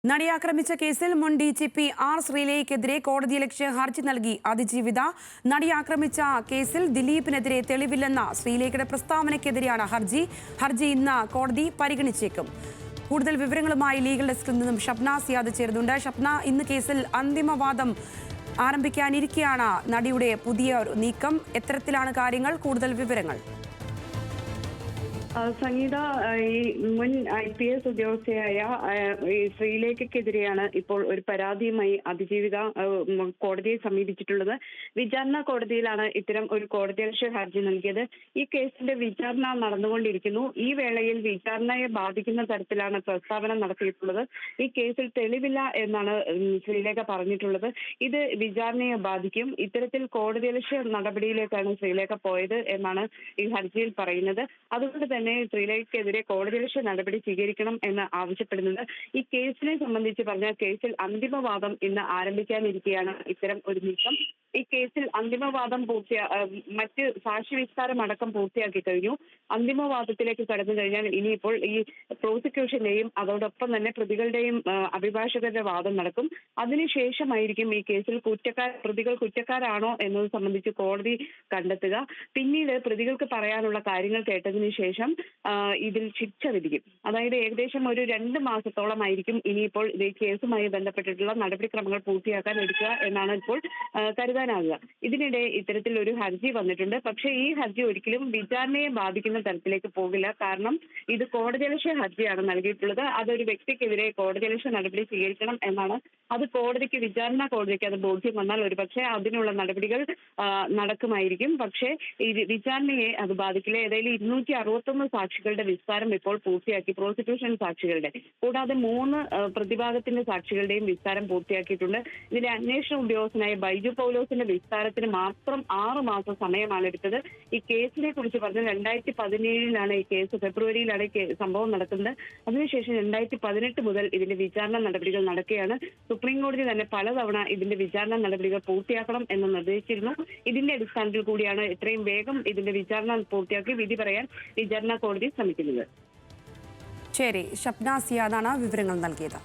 നടിയെ ആക്രമിച്ച കേസിൽ മുൻ DGP R. ശ്രീലേഖയ്ക്കെതിരെ കോടതിയലക്ഷ്യ ഹർജി നൽകി അതിജീവിത. നടിയെ ആക്രമിച്ച കേസിൽ ദിലീപിനെതിരെ തെളിവില്ലെന്ന ശ്രീലേഖയുടെ പ്രസ്താവനയ്ക്കെതിരെയാണ് ഹർജി ഇന്ന് കോടതി പരിഗണിച്ചേക്കും. കൂടുതൽ വിവരങ്ങളുമായി ലീഗൽ ഡെസ്കിൽ നിന്നും ഷബ്ന സിയാദ് ചേരുന്നുണ്ട്. ഷബ്ന, ഇന്ന് കേസിൽ അന്തിമവാദം ആരംഭിക്കാനിരിക്കെയാണ് നടിയുടെ പുതിയ നീക്കം. എത്തരത്തിലാണ് കാര്യങ്ങൾ? കൂടുതൽ വിവരങ്ങൾ. സംഗീത, ഈ മുൻ IPS ഉദ്യോഗസ്ഥയായ ശ്രീലേഖയ്ക്കെതിരെയാണ് ഇപ്പോൾ ഒരു പരാതിയുമായി അതിജീവിത കോടതിയെ സമീപിച്ചിട്ടുള്ളത്. വിചാരണ കോടതിയിലാണ് ഇത്തരം ഒരു കോടതിയലക്ഷ്യ ഹർജി നൽകിയത്. ഈ കേസിന്റെ വിചാരണ നടന്നുകൊണ്ടിരിക്കുന്നു. ഈ വേളയിൽ വിചാരണയെ ബാധിക്കുന്ന തരത്തിലാണ് പ്രസ്താവന നടത്തിയിട്ടുള്ളത്. ഈ കേസിൽ തെളിവില്ല എന്നാണ് ശ്രീലേഖ പറഞ്ഞിട്ടുള്ളത്. ഇത് വിചാരണയെ ബാധിക്കും. ഇത്തരത്തിൽ കോടതിയലക്ഷ്യ നടപടിയിലേക്കാണ് ശ്രീലേഖ പോയത് എന്നാണ് ഈ ഹർജിയിൽ പറയുന്നത്. അതുകൊണ്ട് തന്നെ ശ്രീലേഖയ്ക്കെതിരെ കോടതിയലക്ഷ്യ നടപടി സ്വീകരിക്കണം എന്ന് ആവശ്യപ്പെടുന്നുണ്ട്. ഈ കേസിനെ സംബന്ധിച്ച് പറഞ്ഞാൽ കേസിൽ അന്തിമവാദം ഇന്ന് ആരംഭിക്കാനിരിക്കെയാണ് ഇത്തരം ഒരു നീക്കം. ഈ കേസിൽ അന്തിമവാദം മറ്റ് സാക്ഷി വിസ്താരം അടക്കം പൂർത്തിയാക്കി കഴിഞ്ഞു. അന്തിമവാദത്തിലേക്ക് കടന്നു കഴിഞ്ഞാൽ ഇനിയിപ്പോൾ ഈ പ്രോസിക്യൂഷന്റെയും അതോടൊപ്പം തന്നെ പ്രതികളുടെയും അഭിഭാഷകരുടെ വാദം നടക്കും. അതിനുശേഷമായിരിക്കും ഈ കേസിൽ പ്രതികൾ കുറ്റക്കാരാണോ എന്നത് സംബന്ധിച്ച് കോടതി കണ്ടെത്തുക. പിന്നീട് പ്രതികൾക്ക് പറയാനുള്ള കാര്യങ്ങൾ കേട്ടതിന് ശേഷം ഇതിൽ ശിക്ഷ വിധിക്കും. അതായത് ഏകദേശം ഒരു 2 മാസത്തോളമായിരിക്കും ഇനിയിപ്പോൾ ഈ കേസുമായി ബന്ധപ്പെട്ടിട്ടുള്ള നടപടിക്രമങ്ങൾ പൂർത്തിയാക്കാൻ എടുക്കുക എന്നാണ് ഇപ്പോൾ കരുതാനാകുക. ഇതിനിടെ ഇത്തരത്തിൽ ഒരു ഹർജി വന്നിട്ടുണ്ട്. പക്ഷേ ഈ ഹർജി ഒരിക്കലും വിചാരണയെ ബാധിക്കുന്ന തരത്തിലേക്ക് പോകില്ല. കാരണം ഇത് കോടതിയലക്ഷ്യ ഹർജിയാണ് നൽകിയിട്ടുള്ളത്. അതൊരു വ്യക്തിക്കെതിരെ കോടതിയലക്ഷ്യ നടപടി സ്വീകരിക്കണം എന്നാണ്. അത് വിചാരണ കോടതിക്ക് അത് ബോധ്യം വന്നാൽ ഒരുപക്ഷെ അതിനുള്ള നടപടികൾ നടക്കുമായിരിക്കും. പക്ഷേ ഈ വിചാരണയെ അത് ബാധിക്കില്ല. ഏതായാലും 261 സാക്ഷികളുടെ വിസ്താരം ഇപ്പോൾ പൂർത്തിയാക്കി, പ്രോസിക്യൂഷൻ സാക്ഷികളുടെ. കൂടാതെ 3 പ്രതിഭാഗത്തിന്റെ സാക്ഷികളുടെയും വിസ്താരം പൂർത്തിയാക്കിയിട്ടുണ്ട്. ഇതിലെ അന്വേഷണ ഉദ്യോഗസ്ഥനായ ബൈജു പൗലോസിന്റെ വിസ്താരത്തിന് മാത്രം 6 മാസം സമയമാണ് എടുത്തത്. ഈ കേസിനെ കുറിച്ച് പറഞ്ഞ 2017 ഈ കേസ്, ഫെബ്രുവരിയിലാണ് സംഭവം നടക്കുന്നത്. അതിനുശേഷം 2018 മുതൽ ഇതിന്റെ വിചാരണ നടപടികൾ നടക്കുകയാണ്. സുപ്രീം കോടതി തന്നെ പലതവണ ഇതിന്റെ വിചാരണ നടപടികൾ പൂർത്തിയാക്കണം എന്ന് നിർദ്ദേശിച്ചിരുന്നു. ഇതിന്റെ അടിസ്ഥാനത്തിൽ കൂടിയാണ് എത്രയും വേഗം ഇതിന്റെ വിചാരണ പൂർത്തിയാക്കി വിധി പറയാൻ വിചാരണ കോടതി ശ്രമിക്കുന്നത്. ശരി, ഷബ്ന സിയാദാണ് വിവരങ്ങൾ നൽകിയത്.